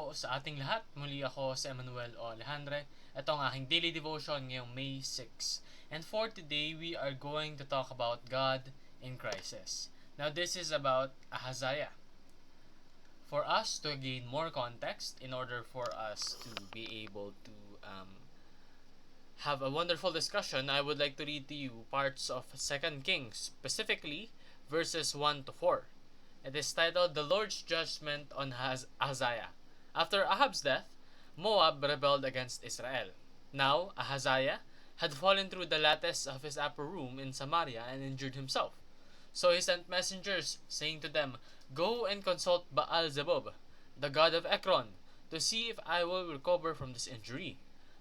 po sa ating lahat. Muli ako si Emmanuel O. Alejandre. Ito ang aking daily devotion ngayong May 6. And for today, we are going to talk about God in crisis. Now, this is about Ahaziah. For us to gain more context, in order for us to be able to have a wonderful discussion, I would like to read to you parts of 2 Kings, specifically verses 1 to 4. It is titled The Lord's Judgment on Ahaziah. After Ahab's death, Moab rebelled against Israel. Now, Ahaziah had fallen through the lattice of his upper room in Samaria and injured himself. So he sent messengers, saying to them, Go and consult Baal-zebub, the god of Ekron, to see if I will recover from this injury.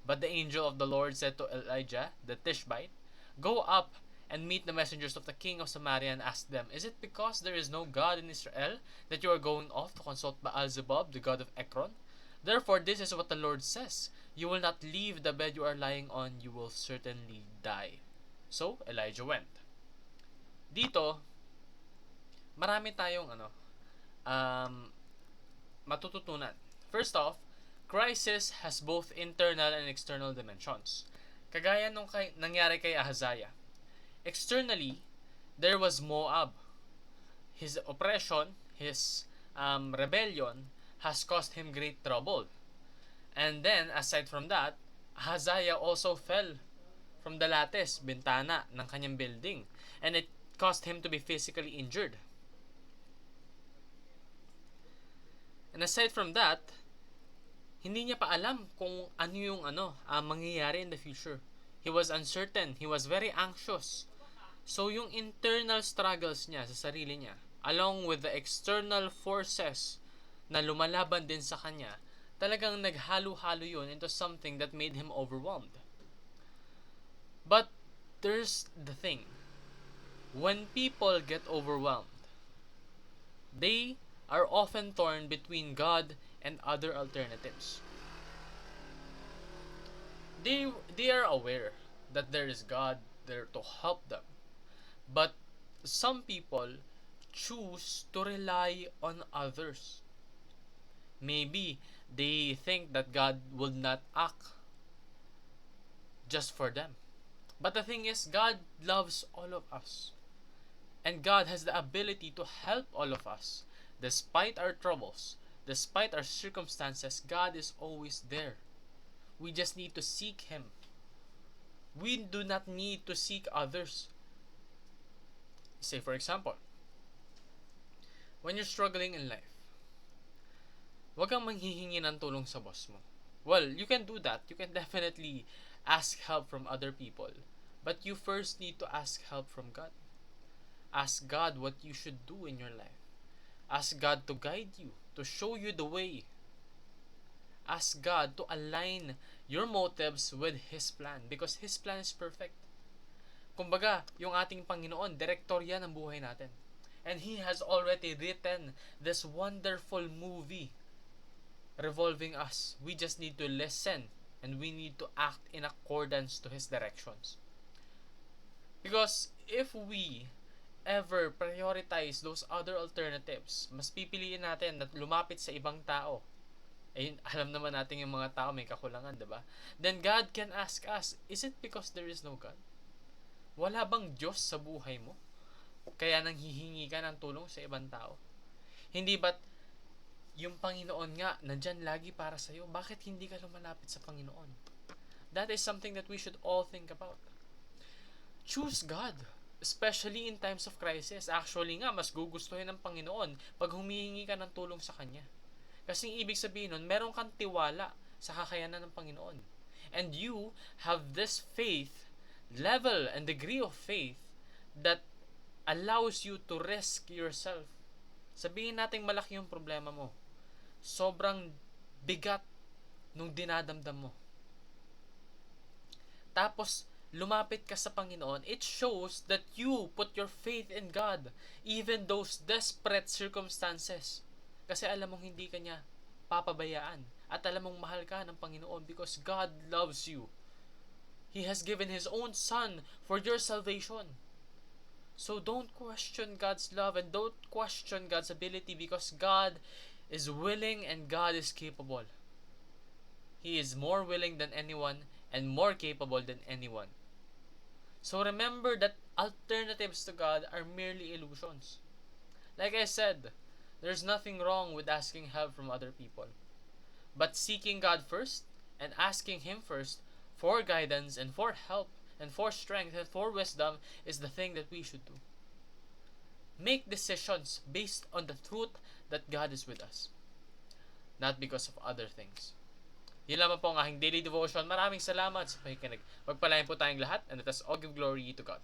But the angel of the Lord said to Elijah, the Tishbite, Go up and meet the messengers of the king of Samaria and ask them, Is it because there is no God in Israel that you are going off to consult Baal-zebub, the god of Ekron? Therefore, this is what the Lord says, You will not leave the bed you are lying on, you will certainly die. So, Elijah went. Dito, marami tayong matututunan. First off, crisis has both internal and external dimensions. Kagaya nung nangyari kay Ahaziah. Externally, there was Moab. His oppression, his rebellion has caused him great trouble. And then, aside from that, Ahaziah also fell from the lattice, bintana ng kanyang building. And it caused him to be physically injured. And aside from that, hindi niya pa alam kung ano yung mangyayari in the future. He was uncertain. He was very anxious. So, yung internal struggles niya sa sarili niya, along with the external forces na lumalaban din sa kanya, talagang naghalo-halo yun into something that made him overwhelmed. But, there's the thing. When people get overwhelmed, they are often torn between God and other alternatives. They are aware that there is God there to help them. But some people choose to rely on others. Maybe they think that God will not act just for them. But the thing is, God loves all of us. And God has the ability to help all of us. Despite our troubles, despite our circumstances, God is always there. We just need to seek Him. We do not need to seek others. Say for example, when you're struggling in life, wag kang manghihingi ng tulong sa boss mo. Well, you can do that. You can definitely ask help from other people. But you first need to ask help from God. Ask God what you should do in your life. Ask God to guide you, to show you the way. Ask God to align your motives with His plan because His plan is perfect. Kumbaga, yung ating Panginoon, direktor yan ng buhay natin. And He has already written this wonderful movie revolving us. We just need to listen and we need to act in accordance to His directions. Because if we ever prioritize those other alternatives, mas pipiliin natin na lumapit sa ibang tao. Eh, alam naman natin yung mga tao may kakulangan, diba? Then God can ask us, is it because there is no God? Wala bang Diyos sa buhay mo? Kaya nanghihingi ka ng tulong sa ibang tao? Hindi ba't yung Panginoon nga, nandyan lagi para sa'yo? Bakit hindi ka lumalapit sa Panginoon? That is something that we should all think about. Choose God, especially in times of crisis. Actually nga, mas gugustuhin ng Panginoon pag humihingi ka ng tulong sa Kanya. Kasi ibig sabihin nun, meron kang tiwala sa kakayanan ng Panginoon. And you have this faith, level and degree of faith that allows you to risk yourself. Sabihin natin malaki yung problema mo. Sobrang bigat nung dinadamdam mo. Tapos, lumapit ka sa Panginoon. It shows that you put your faith in God even those desperate circumstances. Kasi alam mong hindi ka niya papabayaan. At alam mong mahal ka ng Panginoon because God loves you. He has given His own Son for your salvation. So don't question God's love and don't question God's ability because God is willing and God is capable. He is more willing than anyone and more capable than anyone. So remember that alternatives to God are merely illusions. Like I said, there's nothing wrong with asking help from other people. But seeking God first and asking Him first for guidance and for help and for strength and for wisdom is the thing that we should do. Make decisions based on the truth that God is with us, not because of other things. Yun lamang po ang aking daily devotion. Maraming salamat sa pakikinig. Magpalain po tayong lahat and let us all give glory to God.